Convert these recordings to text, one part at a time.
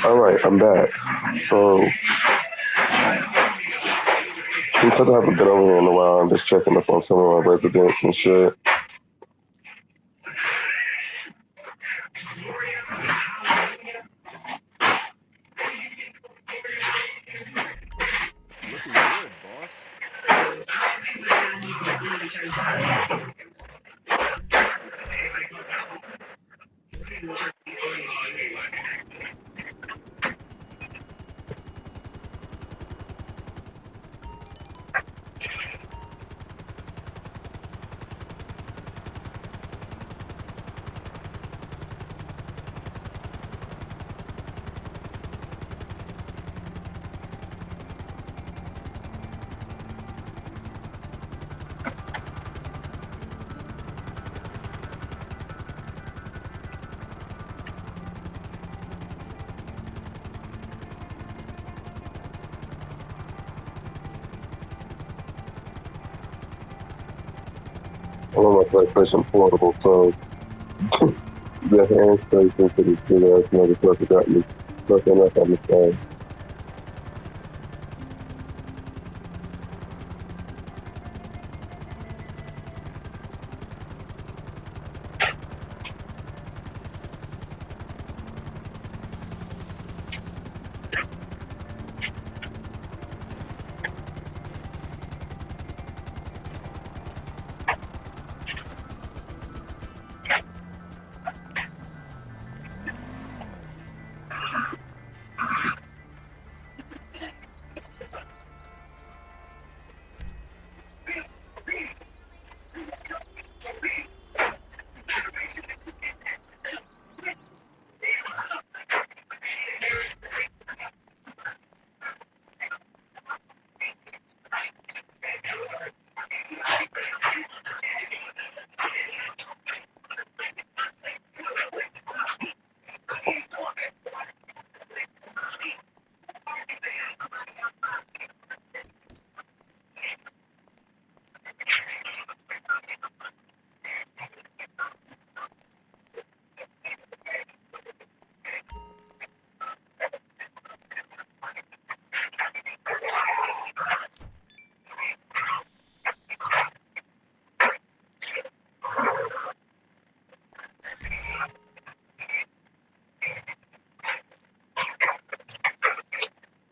All right, I'm back. So because I haven't been over here in a while, I'm just checking up on some of my residents and shit. Looking good, boss. I'm on my PlayStation Portable, so the hand straight into this big ass motherfucker got me fucking up on the side.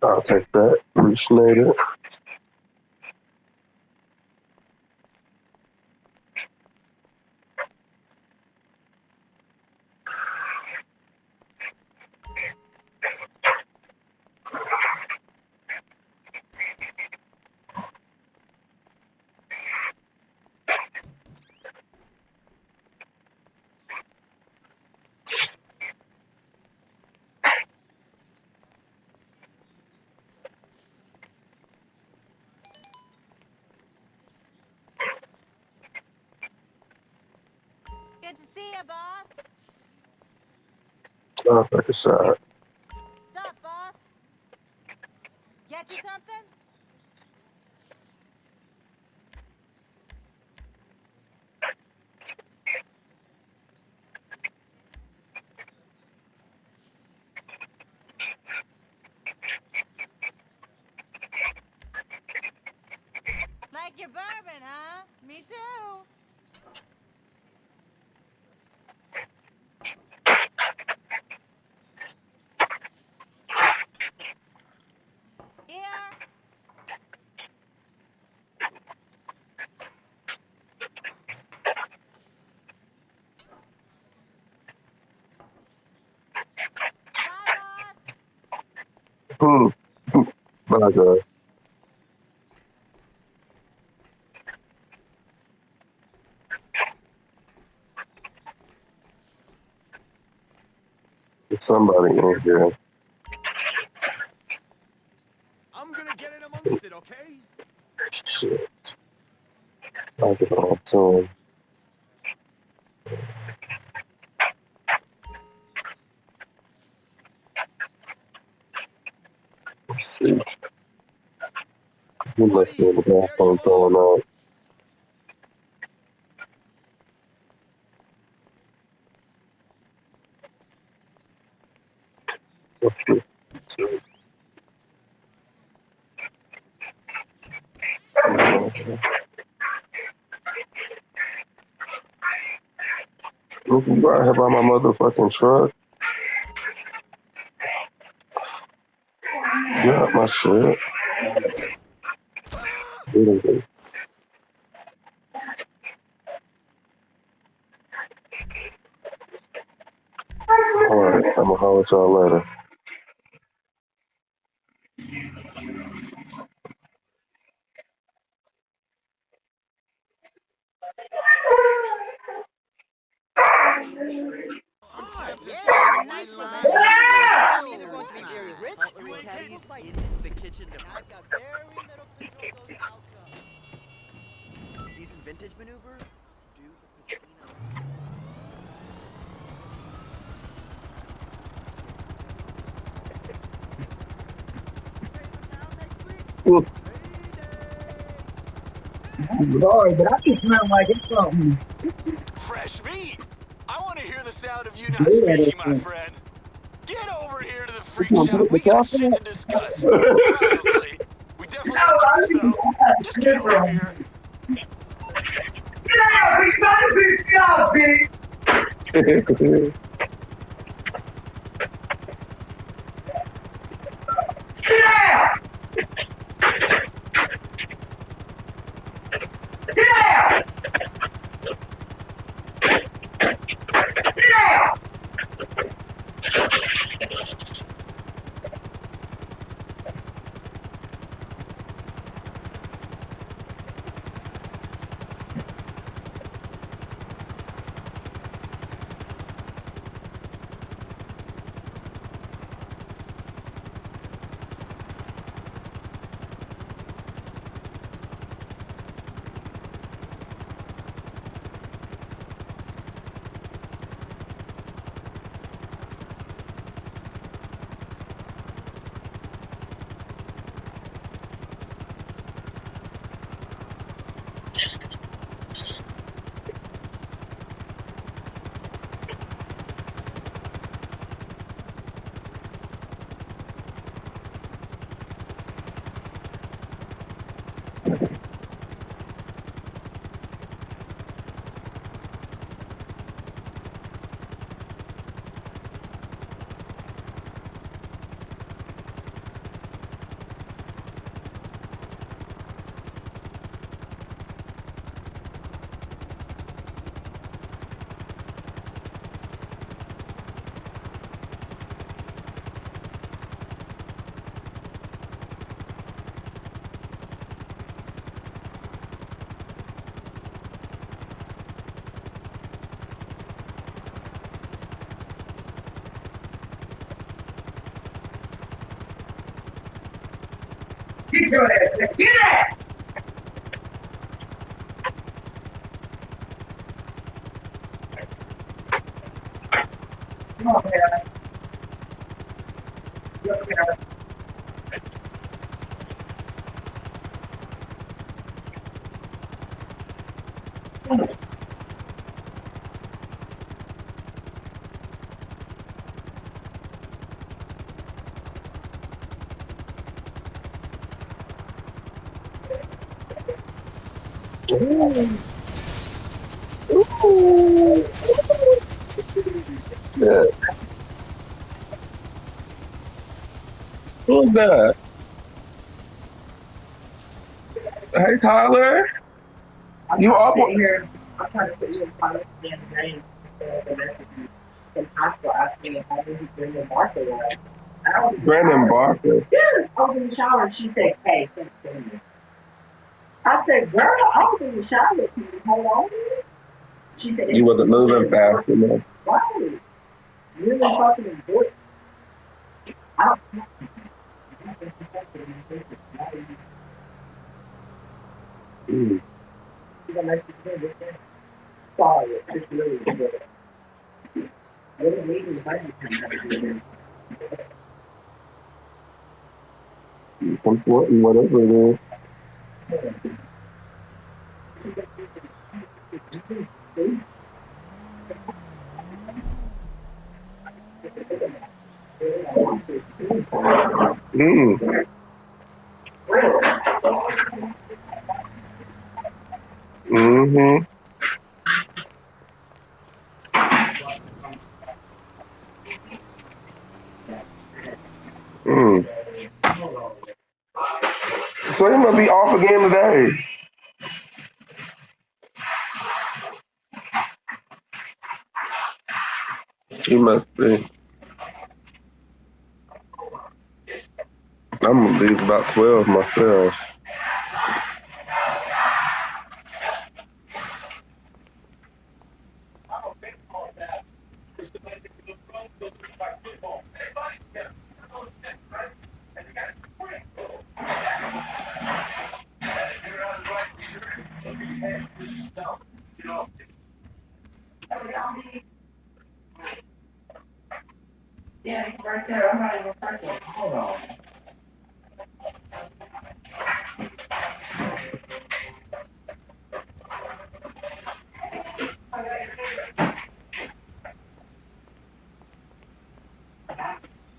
I'll take that. Appreciate it. Good to see you, boss. I'll take a shot. Sup, boss? Get you something? Like your bourbon, huh? Me too. Here. Bye, boss. Hmm. My God. There's somebody in here. I'm gonna get in amongst it, okay? Shit. I'll get on to him. Let's see. He must be Buddy, in the there you bathroom are. throwing up. Look, you out here by my motherfucking truck. Get out my shit. Alright, I'm gonna holler at y'all later. Either going to be very rich or caddies in the kitchen department. Got very little control of outcome. Seasoned vintage maneuver? Do the patina. Lord, but I just smell like it's something. Fresh meat. I want to hear the sound of you not Yeah, speaking, that's my it. friend. Get over here to the freak shop. We got shit to discuss. Probably. We definitely have drinks, though. Just get over here. Get out, bitch! Not a bitch! Get out, bitch! Get out! Get out! Get out! Get your ass back. Get out! Come on, man. Look, man. Ooh. Yeah. Who's that? Hey, Tyler. You up? Here. I'm trying to put you in contact with the name. In hospital, I think how did he bring in Barker was. Brandon Barker. Yeah, I was in the shower and she said, hey, thanks for me. I said, girl, I was in the shower. Can you hold on? She said, You wasn't moving fast enough. right. Really fucking important. I don't know. Mm. You're gonna let you do this thing? Sorry, it's just really good. I didn't need you to Some sort and whatever it is. Mm. Mm-hmm. Mm. So he must be off again today. He must be. I'm gonna leave about 12 myself. Yeah, it's right there. I'm not even starting. Hold on.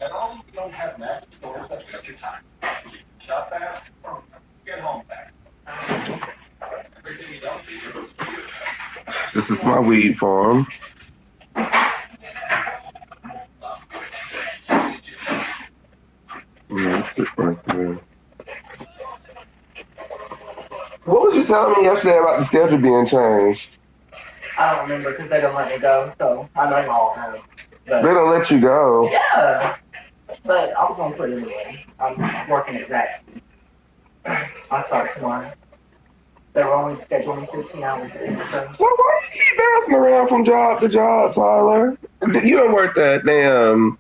And all you don't have massive stores that waste your time. Shop fast, get home fast. Everything you don't need goes for you. This is my weed farm. That's it right there. What was you telling me yesterday about the schedule being changed? I don't remember because they don't let me go, so I know all of them. They don't let you go. Yeah, but I was going to put it anyway. I'm working at that. I start tomorrow. They were only scheduling 15 hours a day. So. Well, why do you keep bouncing around from job to job, Tyler? You don't work that damn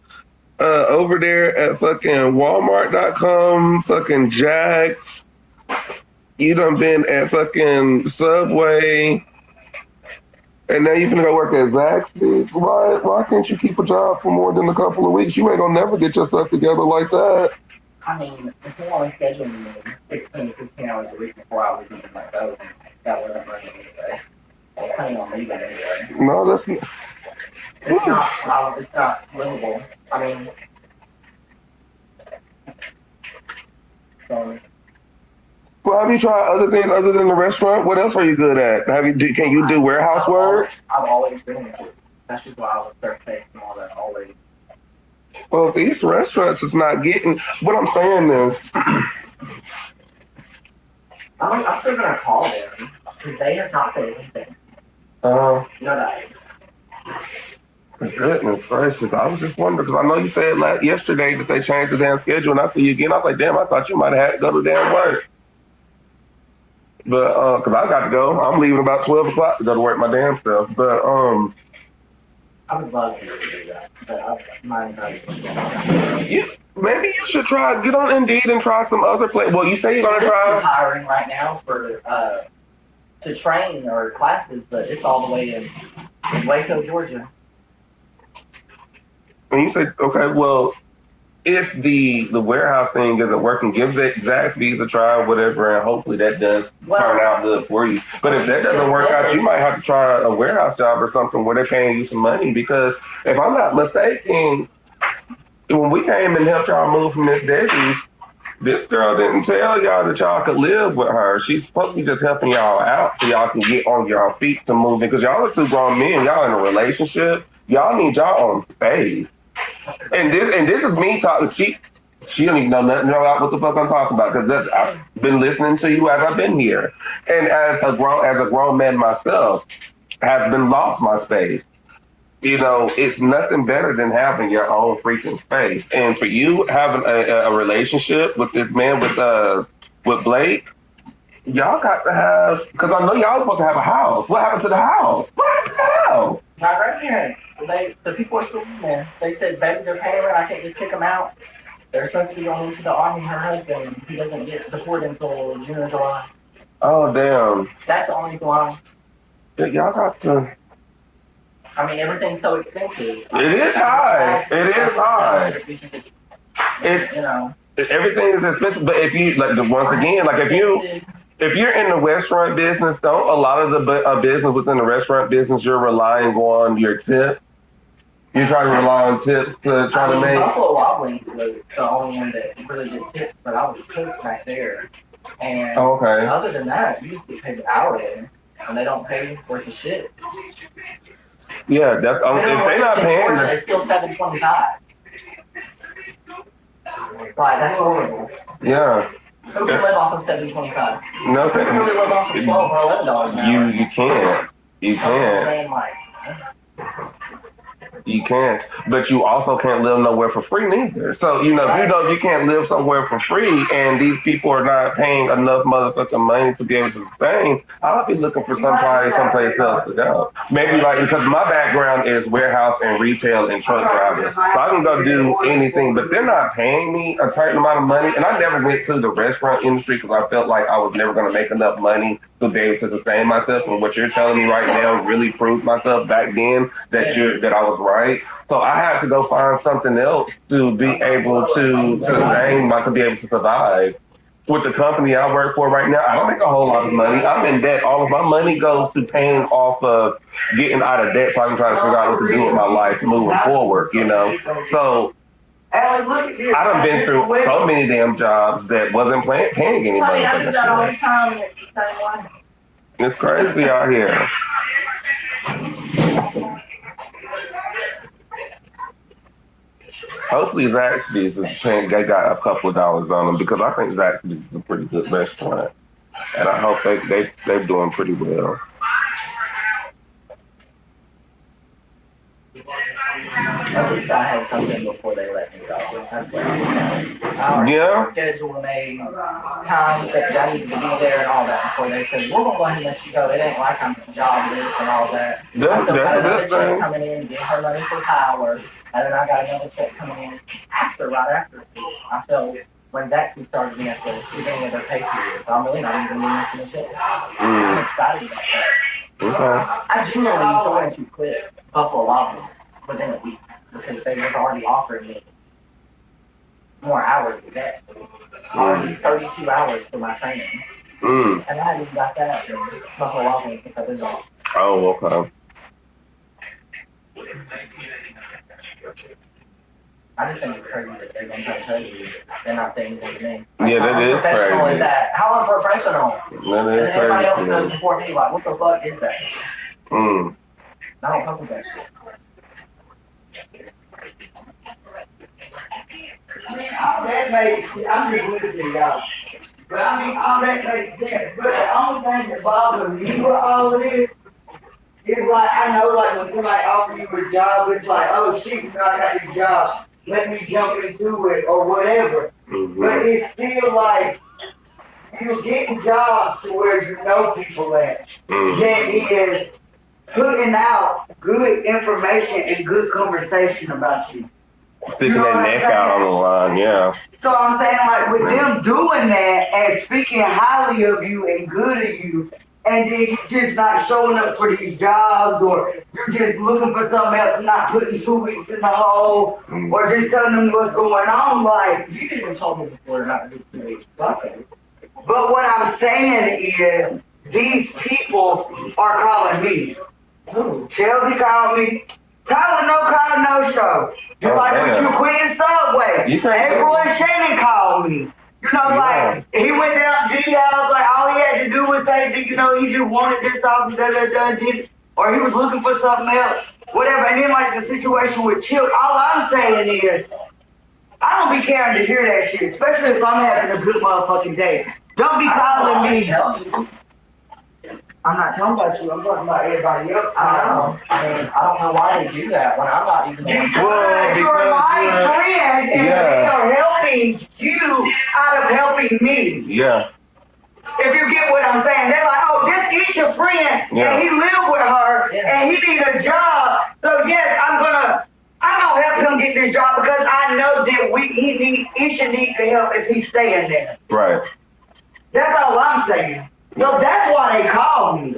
over there at fucking Walmart.com, fucking Jack's. You done been at fucking Subway. And now you finna go work at Zaxby's. Why can't you keep a job for more than a couple of weeks? You ain't gonna never get yourself together like that. I mean, if they're only scheduling me 16 to 15 hours a week before I was even let go, that wasn't running anyway. I'm planning on leaving anyway. No, that's not. It's not livable. I mean, so. Well, have you tried other things other than the restaurant? What else are you good at? Can you do warehouse work? I've always been with it. That's just why I was third face and all that always. Well, if these restaurants is not getting, what I'm saying is, I'm still gonna call them because they have not said anything. no, that. goodness gracious, I was just wondering because I know you said yesterday that they changed the damn schedule, and I see you again. I was like, damn, I thought you might have had to go to damn work. But because I got to go, I'm leaving about 12 o'clock to go to work my damn self. But I would love to do that, but I might not. Maybe you should get on Indeed and try some other place. Well, you say you're gonna try hiring right now for to train or classes, but it's all the way in Waco, Georgia. And you say, okay, well, if the warehouse thing isn't working, give Zaxby's a try or whatever, and hopefully that does turn out good for you. But if that doesn't work out, you might have to try a warehouse job or something where they're paying you some money. Because if I'm not mistaken, when we came and helped y'all move from Miss Debbie, this girl didn't tell y'all that y'all could live with her. She's supposed to be just helping y'all out so y'all can get on y'all feet to move in. Because y'all are two grown men. Y'all in a relationship. Y'all need y'all own space. And this is me talking. She don't even know nothing about what the fuck I'm talking about because I've been listening to you as I've been here, and as a grown man myself, have been lost my space. You know, it's nothing better than having your own freaking space. And for you having a relationship with this man with Blake, y'all got to have because I know y'all supposed to have a house. What happened to the house? What happened to the house? Not right here. The people are still in there. They said, baby, they're paying rent. I can't just kick them out. They're supposed to be going into the army. Her husband, he doesn't get deported until June or July. Oh, damn. That's the only reason why. Y'all got to. I mean, everything's so expensive. It is high. It is high. You know. Everything is expensive. But if you, if you're in the restaurant business, a lot of the business within the restaurant business, you're relying on your tip. You're trying to rely on tips to try to make. Buffalo Rawlings was the only one that really did tips, but I was cook back there. And Okay. other than that, you just get paid hourly, and they don't pay worth of shit. Yeah, that's if they're not paying. It's still $7.25. Like, that's horrible. Yeah. Who can live off of $7.25? No, Who can really live off of $12 or $11 an hour? you can't. You can't. Saying, like, You can't, but you also can't live nowhere for free neither. So, you know you can't live somewhere for free and these people are not paying enough motherfucking money to be able to sustain, I'll be looking for someplace else to go. Maybe like, because my background is warehouse and retail and truck driving. So I can go do anything, but they're not paying me a certain amount of money. And I never went to the restaurant industry because I felt like I was never going to make enough money to be able to sustain myself. And what you're telling me right now really proved myself back then that I was right. So I had to go find something else to be able to sustain to be able to survive. With the company I work for right now, I don't make a whole lot of money. I'm in debt. All of my money goes to paying off of getting out of debt so I can try to figure out what to do with my life moving forward, So I done been through so many damn jobs that wasn't paying any money for that shit. It's crazy out here. Hopefully Zaxby's is paying, they got a couple of dollars on them because I think Zaxby's is a pretty good restaurant. And I hope they're doing pretty well. At least I had something before they let me go. That's what I Yeah. schedule made times that I needed to be there and all that before they said, we're going to go ahead and let you go. It ain't like I'm jobless and all that. That's I still got another a good thing. check coming in, get her money for power, and then I got another check coming in right after. I felt when Zaxby started me at the beginning of their pay period, so I'm really not even missing a check. I'm excited about that. Okay. I genuinely wanted to quit Buffalo Wild Wings within a week because they was already offering me more hours than that. Already 32 hours for my training. And I hadn't got that in Buffalo Wild Wings since I've been off. Oh, okay. I just think it's crazy that they're going to try to tell you they're not saying anything to me. Yeah, that is Professional crazy. is that? How unprofessional? That And is everybody else crazy. knows before me, like, what the fuck is that? I don't fuck with that shit. All that makes, I'm just listening, y'all. But I mean, all that makes sense. But the only thing that bothers me with all of this is like, I know like when somebody offers you a job, it's like, oh shit, you know, I got this job. Let me jump into it or whatever. But it's still like, you're getting jobs to where you know people at. That is putting out good information and good conversation about you. Sticking that neck out on the line, yeah. So I'm saying, like, with them doing that and speaking highly of you and good of you, and then you just not showing up for these jobs, or you're just looking for something else and not putting 2 weeks in the hole, or just telling them what's going on, like, You even told me before not to do 2 weeks. Okay. but what I'm saying is, these people are calling me. Who? Chelsea called me. Tyler no show. Just like when you quit Subway. You can't- April and Shannon called me. You know, like, he went down to G House, like, all he had to do was say, you know, he just wanted this off, or he was looking for something else, whatever. And then, like, the situation with Chip, all I'm saying is, I don't be caring to hear that shit, especially if I'm having a good motherfucking day. Don't be calling me. I'm not talking about you, I'm talking about everybody else. I don't know why they do that when I'm not even there. Because you're my friend, and they are helping you out of helping me. Yeah. If you get what I'm saying, they're like, oh, this is your friend, and he lived with her, and he needs a job. So yes, I'm gonna help him get this job because I know that he should need the help if he's staying there. Right. That's all I'm saying. So that's why they call me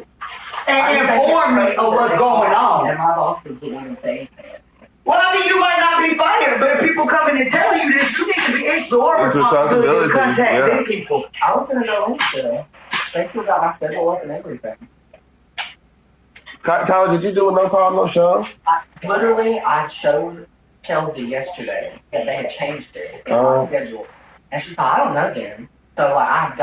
and inform me of what's going on. And my boss didn't even say anything. Well, I mean, you might not be fired, but if people come in and tell you this, you need to be it's your responsibility to contact them people. I was going to go in today. They still got my schedule up and everything. Tyler, did you do a no call, no show? I showed Chelsea yesterday that they had changed it in my schedule, and she thought I don't know them. So like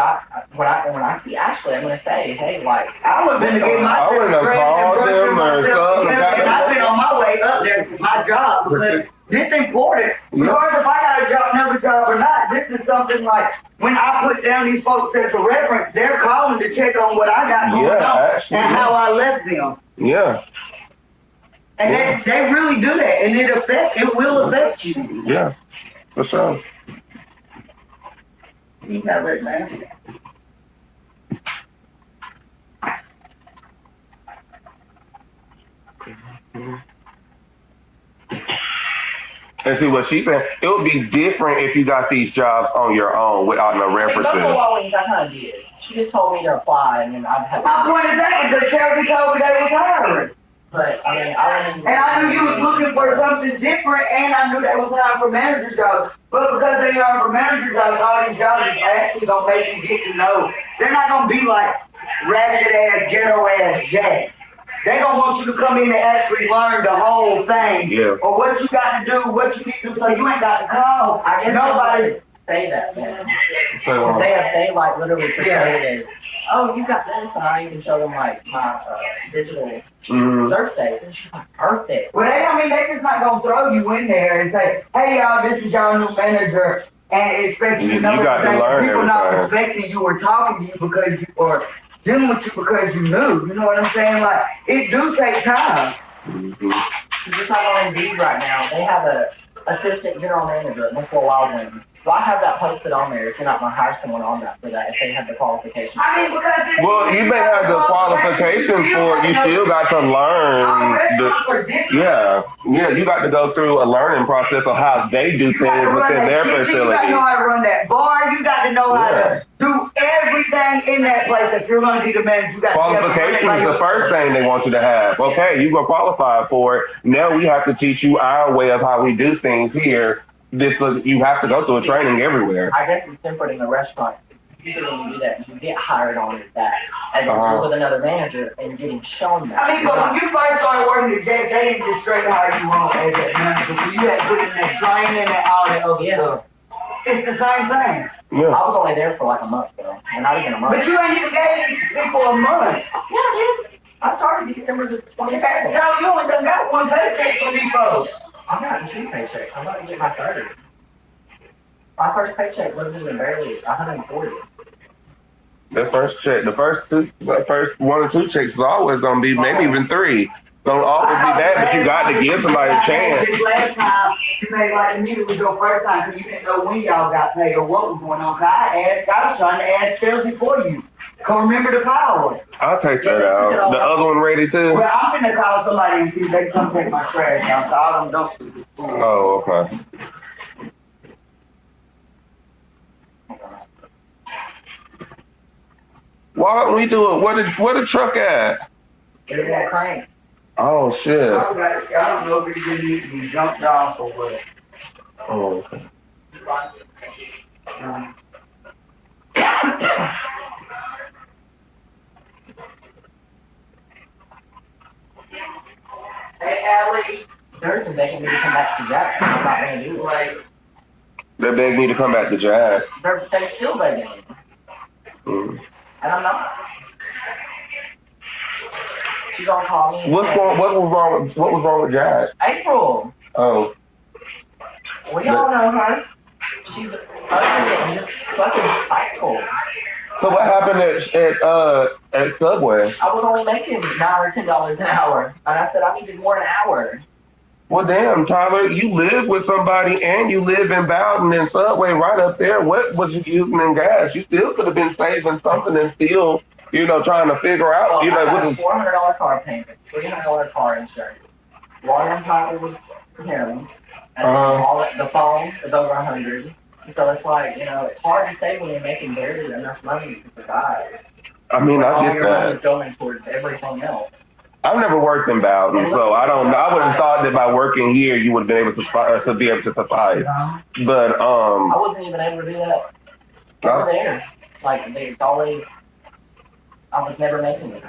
when I see Ashley, I'm gonna say, hey, like I would have been to get my I wouldn't have called them or something. and I've been on my way up there to my job because this is important. Regardless if I got a job, another job or not, this is something like when I put down these folks as a reference, they're calling to check on what I got going on actually, and how I left them. Yeah. And they really do that, and it will affect you. Yeah. For sure. You know it, man. And see what she said. It would be different if you got these jobs on your own without no references. I kind of did. She just told me to apply, and then I'd have. My point is that because Chelsea told me they was hiring. But I mean, And I knew you was looking for something different, and I knew they was hiring for manager jobs. But because they hiring for manager jobs, all these jobs is actually gonna make you get to know. They're not gonna be like ratchet ass, ghetto ass Jack. They gonna want you to come in and actually learn the whole thing. Yeah. Or what you got to do, what you need to do, so you ain't got to call. I guess Nobody. say that, man. So, They like literally portray it as, oh, you got this, and I even show them like my digital birthday. And she's like, perfect. Well, they just not gonna throw you in there and say, hey y'all, this is y'all new manager, and expect you to know You got to everything. learn People not everything. respecting you or talking to you because you or dealing with you because you knew. You know what I'm saying? Like, it do take time. Just like on Indeed right now, they have a assistant general manager at Buffalo Wild Wings. So I have that posted on there if you're not going to hire someone on that for that, if they have the qualifications. I mean, because well, you may have the qualifications for it. You still got to learn. You got to go through a learning process of how they do things within their You got facility. to know how to run that bar. You got to know how to do everything in that place. If you're going to be the manager, you got to Qualification is the first thing they want you to have. Okay, you gonna qualify for it. Now we have to teach you our way of how we do things here. You have to go through a training everywhere. I guess it's different in a restaurant. Usually when you do that, you get hired on as that. And then you're with another manager and getting shown that. I mean, but when you first started working at Jack, they didn't just straight hire you on as that manager. So you had to put in that training and all that other stuff. It's the same thing. Yeah. I was only there for like a month, though. And not even a month. But you ain't even gave these people a month. Yeah, dude. I started December the 22nd. No, you only done got one paycheck from these folks. I'm not in 2 paychecks. I'm about to get my third. My first paycheck wasn't even barely 140. The first check, the first 1 or 2 checks is always gonna be maybe even 3. Don't always be that, but you got to give somebody a chance. This last time, you made like me, it was your first time because you didn't know when y'all got paid or what was going on. I was trying to ask Chelsea for you. Come remember the power. I'll take that out. The other one ready too? Well, I'm gonna call somebody and see if they come take my trash out. So all them dumpsters is full. Oh, okay. Why don't we do it? Where the truck at? Get it that crank. Oh shit. I don't know if it just needs to be jumped off or what. Oh, okay. Hey, Allie. They're even begging me to come back to Jack. I'm not going to do it. Like, They begged me to come back to Jazz. They're still begging me. Mm. And I'm not. She's gonna call me. What was wrong with Jazz? April. Oh. We all know her. She's ugly and just fucking spiteful. So what happened at Subway? I was only making $9 or $10 an hour, and I said I needed more an hour. Well, damn, Tyler, you live with somebody and you live in Bowden and Subway right up there. What was you using in gas? You still could have been saving something and still, trying to figure out, Well, I got what a $400 car payment, $300 car insurance. Water and power was him, and all that, the phone is over $100. So it's like, it's hard to say when you're making barely enough money to survive. I mean, I all get your money that. is going towards everything else. I've never worked in Bowden, so I don't know. I would have thought that by working here, you would have been able to be able to suffice. But I wasn't even able to do that over there. Like, it's always, I was never making it.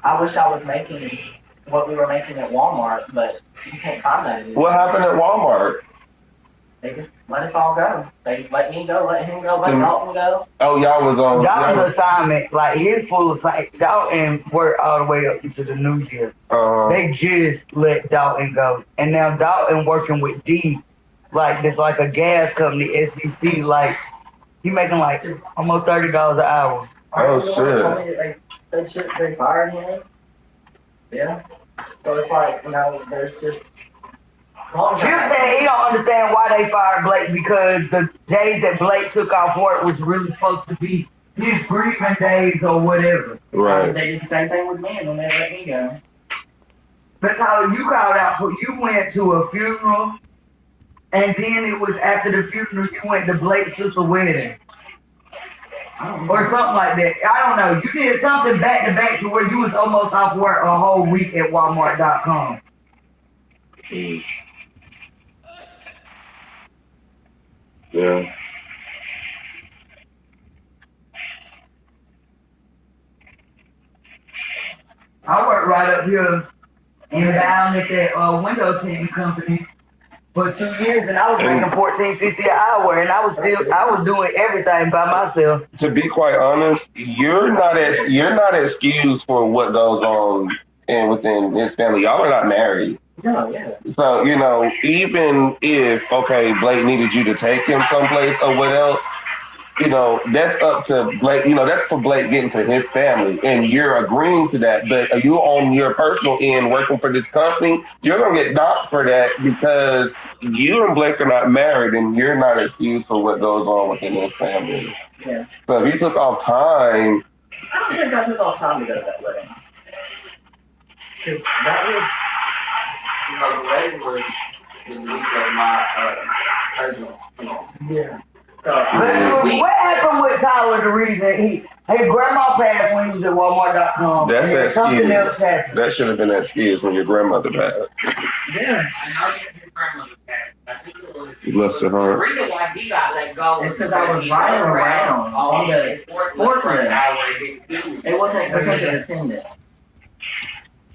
I wish I was making what we were making at Walmart, but you can't find that anymore. What happened at Walmart? They just let us all go. They let me go, let him go, let Dalton go. Oh, y'all was on. Dalton's assignment, like his full assignment, Dalton worked all the way up into the new year. They just let Dalton go. And now Dalton working with D, like it's like a gas company, SEC, like he making like almost $30 an hour. Oh, shit. They fired him. Yeah. So it's like, there's just... Jim said he don't understand why they fired Blake because the days that Blake took off work was really supposed to be his grieving days or whatever. Right. They did the same thing with me when they let me go. But Tyler, you called out for you went to a funeral, and then it was after the funeral you went to Blake's sister's wedding. Or something like that. I don't know. You did something back to back to where you was almost off work a whole week at Walmart.com. Yeah. I worked right up here in down at that window tint company for 2 years, and I was making $14.50 an hour, and I was doing everything by myself. To be quite honest, you're not excused for what goes on within his family. Y'all are not married. No, yeah. So, even if, Blake needed you to take him someplace or what else, that's up to Blake, that's for Blake getting to his family, and you're agreeing to that. But you on your personal end working for this company, you're going to get docked for that because you and Blake are not married, and you're not excused for what goes on within his family. Yeah. So if you took off time... I don't think I took off time to go to that wedding. Because that was... the wedding was the week of my cousin's. Yeah. So, what happened with Tyler? The reason his grandma passed when he was at Walmart.com. That's something else happened. That should have been that excuse when your grandmother passed. Yeah. Bless her heart. The reason why he got let go is because I was riding around on the forklift. It wasn't because of attendance.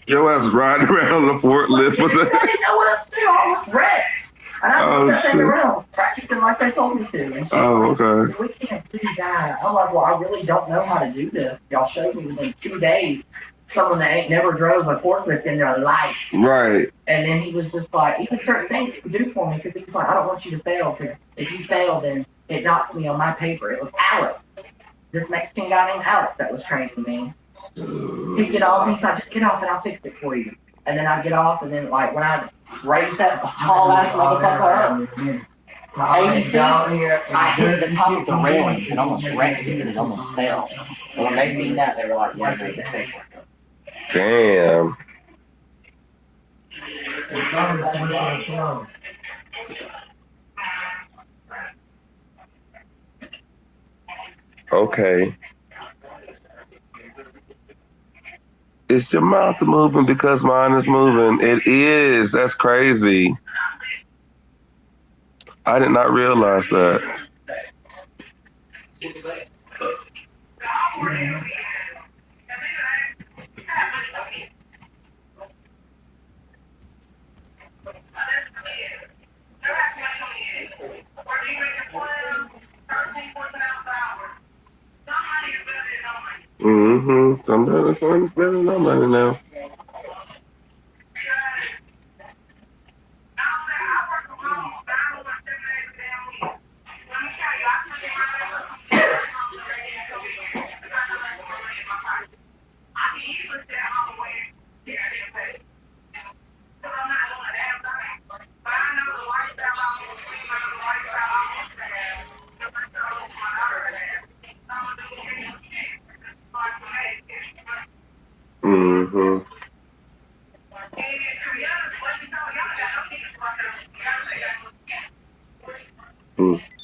Your ass riding around on the forklift with I didn't know what I was doing. I was wrecked. And I was sitting around practicing like they told me to. And okay. We can't do that. I'm like, well, I really don't know how to do this. Y'all showed me within 2 days. Someone that ain't never drove a forklift in their life. Right. And then he was just like, even certain things he would do for me, because he was like, I don't want you to fail, because if you fail, then it docks me on my paper. It was Alex, this Mexican guy named Alex that was training me. He'd get off, and he's like, just get off and I'll fix it for you. And then I'd get off, and then like when I raised that tall ass motherfucker up, 80 feet, I hit the top of the railing and almost wrecked it and it almost fell. And when they seen that, they were like, yeah, make the safe work. Damn. Okay. Is your mouth moving because mine is moving? It is. That's crazy. I did not realize that. Sometimes it's better than nobody now.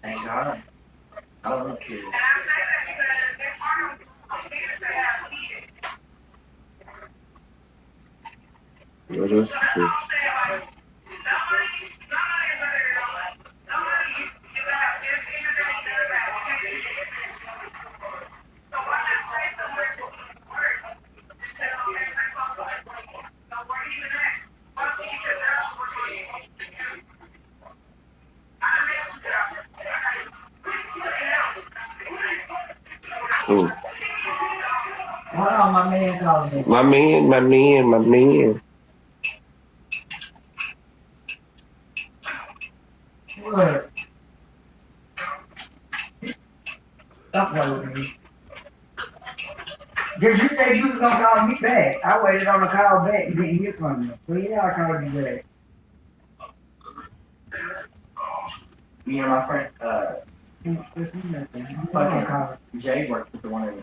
Thank God. I don't know. That is true. Mm. Hold on, my man calling me. My man. What? Stop playing with me. Did you say you was gonna call me back? I waited on the call back and didn't hear from you. Well, yeah, I called you back. Me and my friend, fucking call. Jay works with the one in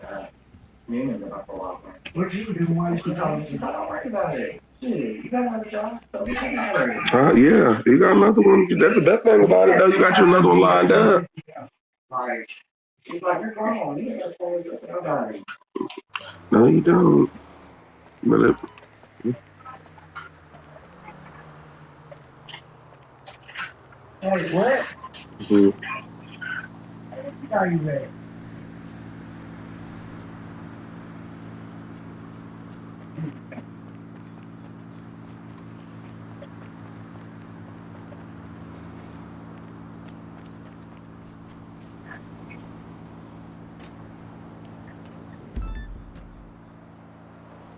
Newman that I for a while. What you do? Why you calling me? Don't worry about it. Shit, you got another job, so it doesn't matter. Yeah, you got another one. That's the best thing about it, though. You got you another one lined up. Like, she's like, you're grown. You ain't supposed to nobody. No, you don't. But Hey, what? Are you ready?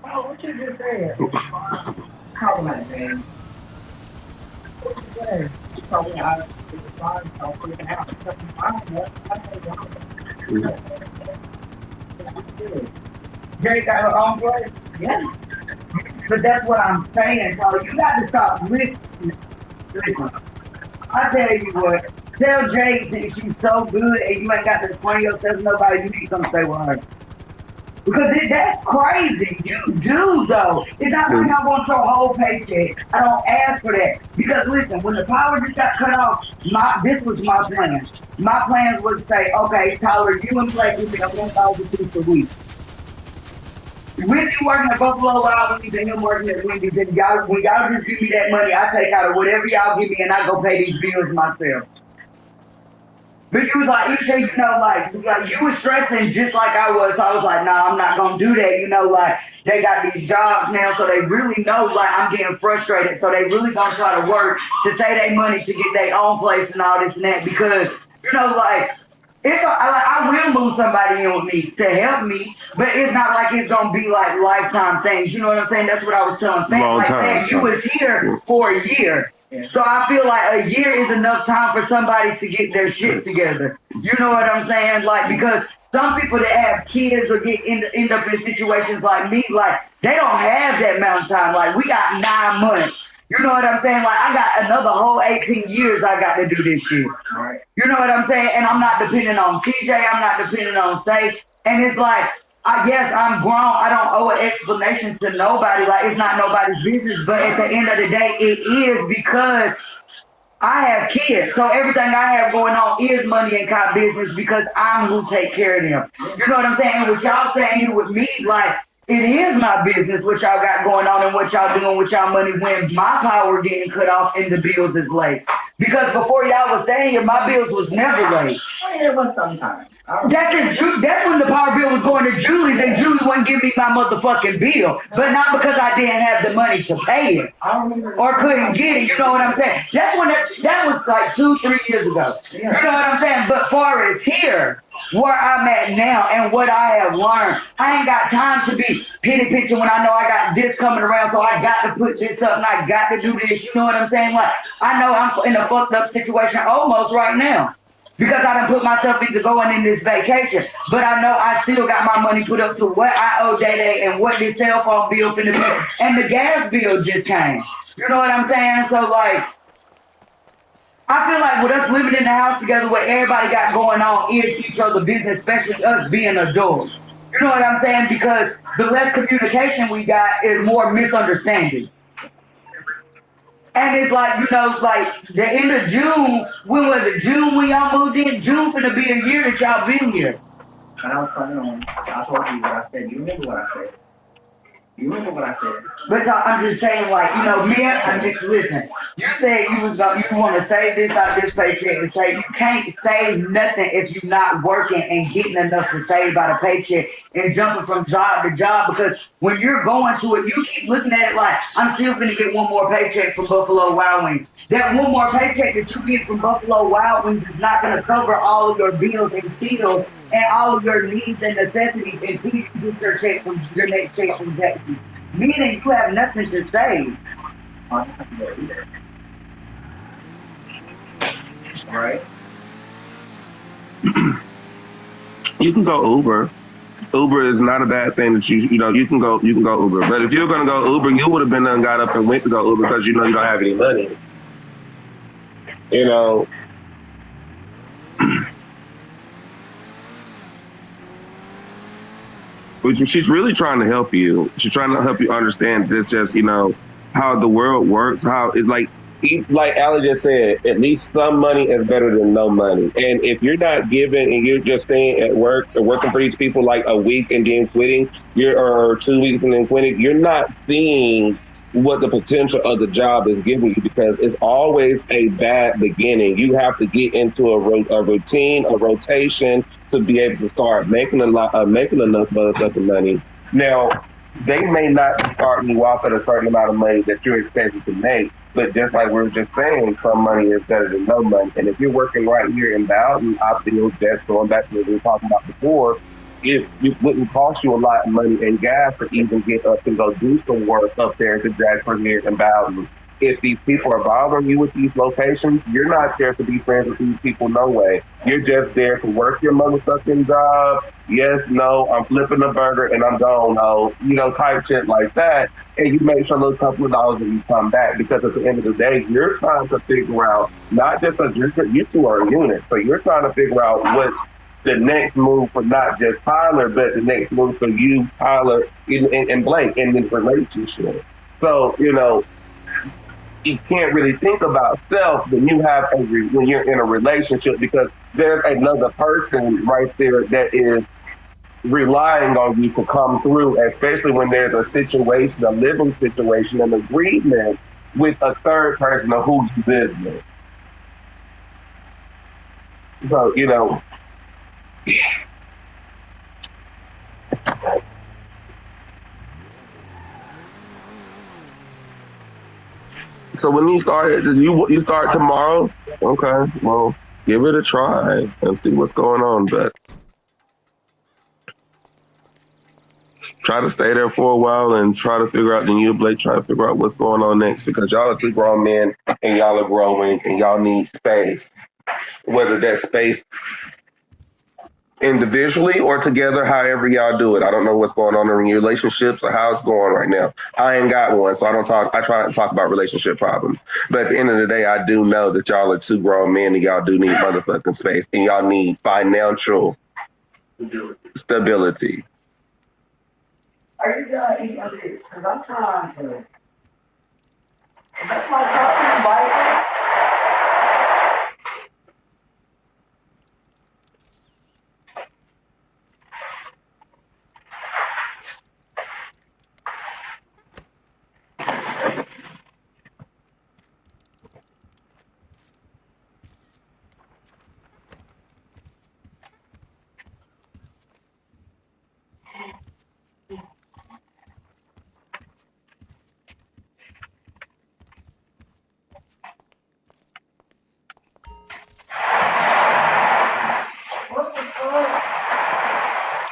Oh, what you just said? Call my name. What you say? So we are the fine, so we can have something fine. Jay got her own place? Yeah. But that's what I'm saying, so you got to stop listening. Listen, I tell you what, tell Jay that she's so good and you ain't got to explain yourself to nobody, you need to come stay with her. Because that's crazy. You do, though. It's not like I want your whole paycheck. I don't ask for that. Because, listen, when the power just got cut off, this was my plan. My plan was to say, okay, Tyler, you and Blake give me a $1,000 a week. With you working at Buffalo Wild Wings and him working at Wendy's, and when y'all just give me that money, I take out of whatever y'all give me and I go pay these bills myself. But you was like, Isha, you was stressing just like I was. So I was like, nah, I'm not going to do that. They got these jobs now, so they really know, I'm getting frustrated. So they really going to try to work to save their money to get their own place and all this and that. Because, I will move somebody in with me to help me, but it's not like it's going to be like lifetime things. You know what I'm saying? That's what I was telling Sam. Man, you was here for a year. So I feel like a year is enough time for somebody to get their shit together. You know what I'm saying? Because some people that have kids or end up in situations like me, they don't have that amount of time. We got 9 months. You know what I'm saying? I got another whole 18 years I got to do this shit. Right. You know what I'm saying? And I'm not depending on TJ. I'm not depending on Safe. And it's yes, I'm grown. I don't owe an explanation to nobody. It's not nobody's business. But at the end of the day, it is because I have kids. So everything I have going on is money and kind of business because I'm who take care of them. You know what I'm saying? And what y'all saying here with me, it is my business what y'all got going on and what y'all doing with y'all money when my power getting cut off and the bills is late. Because before y'all was staying here, my bills was never late. It was sometimes. That's when the power bill was going to Julie's and Julie wouldn't give me my motherfucking bill. But not because I didn't have the money to pay it or couldn't get it. You know what I'm saying? That's when that was 2-3 years ago. You know what I'm saying? But far as here, where I'm at now and what I have learned, I ain't got time to be penny pinching when I know I got this coming around, so I got to put this up and I got to do this. You know what I'm saying? I know I'm in a fucked up situation almost right now. Because I done put myself into going in this vacation. But I know I still got my money put up to what I owe Day and what this cell phone bill finna be. And the gas bill just came. You know what I'm saying? So I feel like with us living in the house together, what everybody got going on is each other's business, especially us being adults. You know what I'm saying? Because the less communication we got is more misunderstanding. And it's the end of June, when was it? June when y'all moved in? June finna be a year that y'all been here. And I was planning on, I told you what I said. You remember what I said. But I'm just saying, listen, you said you want to save this out this paycheck and say you can't save nothing if you're not working and getting enough to save out a paycheck and jumping from job to job because when you're going to it, you keep looking at it I'm still going to get one more paycheck from Buffalo Wild Wings. That one more paycheck that you get from Buffalo Wild Wings is not going to cover all of your bills and bills and all of your needs and necessities until you get your check from your next check from Texas. Meaning you have nothing to save. Right? You can go Uber. Uber is not a bad thing that you know, you can go Uber. But if you're gonna go Uber, you would have been done got up and went to go Uber because you know you don't have any money. You know. Which she's really trying to help you. She's trying to help you understand this just, you know, how the world works, how it's like Allie just said, at least some money is better than no money. And if you're not giving and you're just staying at work or working for these people like a week and then quitting, or 2 weeks and then quitting, you're not seeing what the potential of the job is giving you, because it's always a bad beginning. You have to get into a routine, a rotation to be able to start making enough motherfucking money. Now, they may not be starting you off at a certain amount of money that you're expected to make, but just like we were just saying, some money is better than no money. And if you're working right here in Bowden, I feel just going back to what we were talking about before, it wouldn't cost you a lot of money and gas to even get up and go do some work up there to Jackson here in Bowden. If these people are bothering you with these locations, you're not there to be friends with these people, no way. You're just there to work your motherfucking job. Yes, no, I'm flipping a burger and I'm gone, ho. You know, type shit like that. And you make sure those couple of dollars when you come back, because at the end of the day, you're trying to figure out, not just you two are a unit, so you're trying to figure out what's the next move for not just Tyler, but the next move for you, Tyler, and Blake in this relationship. So, you know, you can't really think about self when when you're in a relationship, because there's another person right there that is relying on you to come through, especially when there's a situation, a living situation, an agreement with a third person of who's business. So, you know, so when you start tomorrow? Okay, well, give it a try and see what's going on. But try to stay there for a while and try to figure out, then you, Blake, try to figure out what's going on next, because y'all are two grown men and y'all are growing and y'all need space. Whether that space individually or together, however y'all do it. I don't know what's going on in your relationships or how it's going right now. I ain't got one, so I try not to talk about relationship problems. But at the end of the day, I do know that y'all are two grown men and y'all do need motherfucking space, and y'all need financial stability. Are you gonna eat under this? Because I'm trying to. That's my top bite.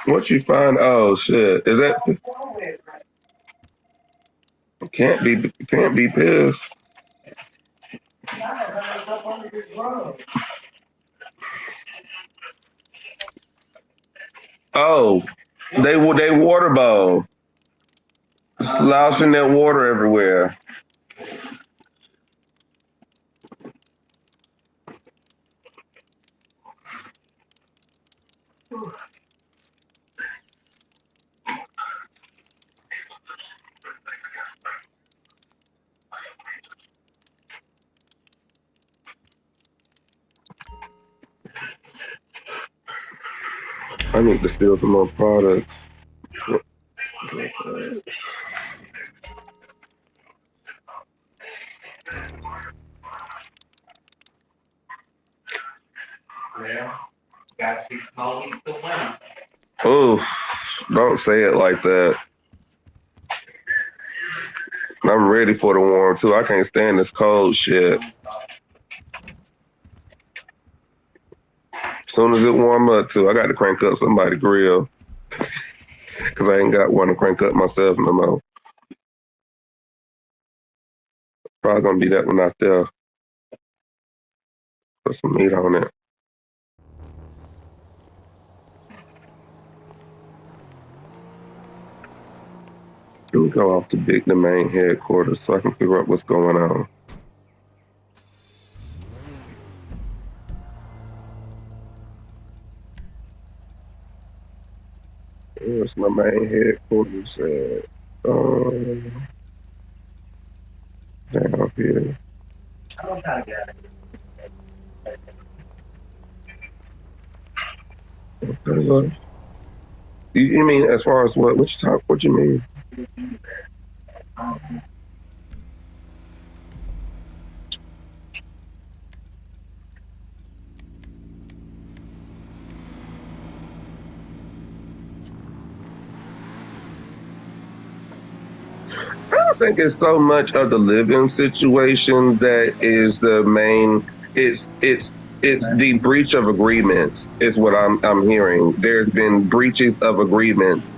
What you find? Oh shit! Is that? Can't be pissed. Oh, they water bowl, sloshing that water everywhere. I need to steal some more products. Oh, don't say it like that. I'm ready for the warm too. I can't stand this cold shit. Soon as it warm up too, I got to crank up somebody's grill. Cause I ain't got one to crank up myself no more. Probably gonna be that one out there. Put some meat on it. Let me go off to the main headquarters so I can figure out what's going on. Where's my main headquarters at? Down here. I'm trying to get out of here. Okay, look. You mean as far as what? What you mean? I don't think it's so much of the living situation that is the main. It's the breach of agreements is what I'm hearing. There's been breaches of agreements.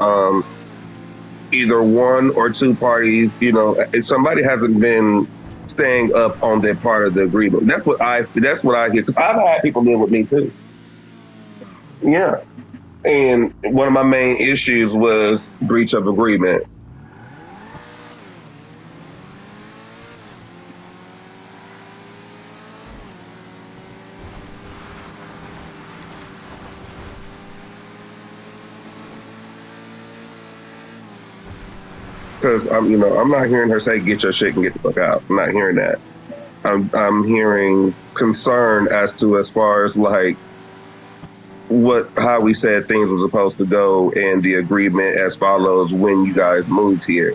Either one or two parties, if somebody hasn't been staying up on their part of the agreement. That's what I hear. Because I've had people live with me too. Yeah. And one of my main issues was breach of agreement. Because I'm not hearing her say get your shit and get the fuck out. I'm not hearing that. I'm hearing concern as far as like how we said things were supposed to go and the agreement as follows when you guys moved here.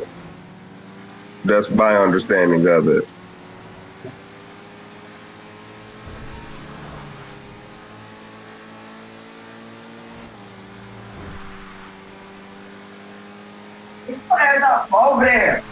That's my understanding of it. Over there.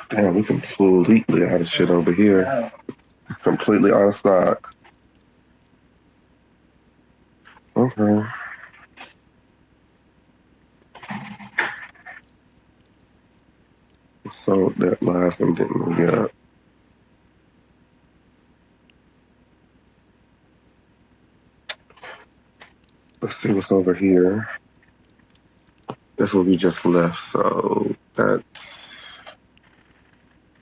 Damn, we completely out of shit over here. Completely out of stock. Okay. Sold that last and didn't move up. Let's see what's over here. That's what we just left, so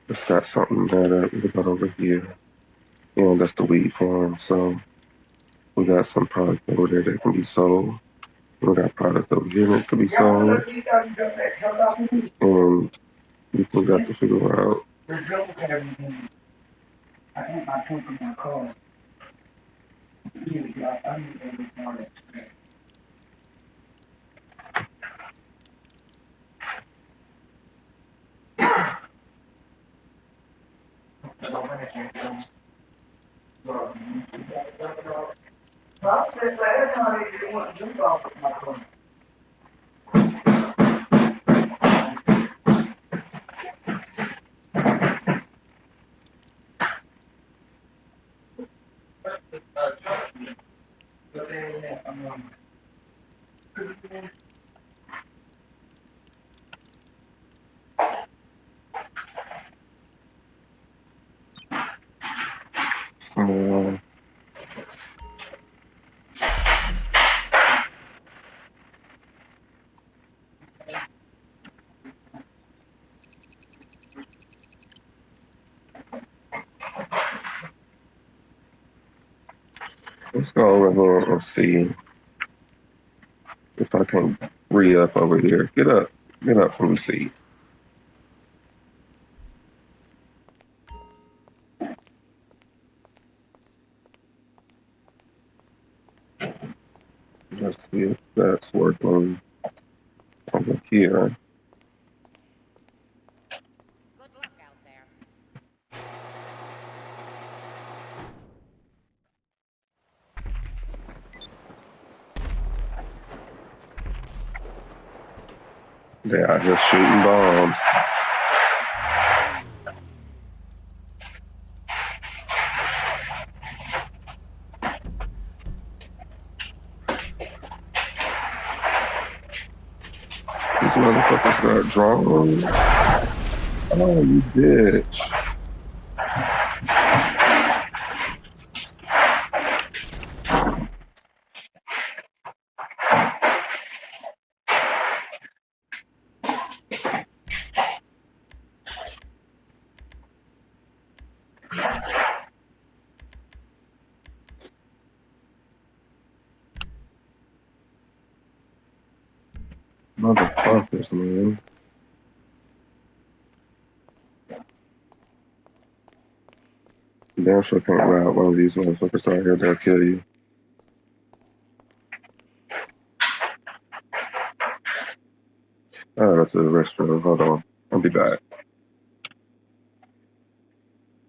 it's got something that we got over here. And that's the weed farm, so we got some product over there that can be sold. We got product over here that can be sold. And we still got to figure out I think my trunk in my car. I need to this morning. Well, since last time they didn't want to jump off with my car. So, let's go over here and see if I can re-up over here. Get up. Get up from the seat. Let's see if that's working over here. Good luck out there. They out here shooting bombs. These motherfuckers got drones. Oh, you bitch. Motherfuckers, man. Damn sure can't ride one of these motherfuckers out here, they'll kill you. I gotta go to the restroom. Hold on. I'll be back.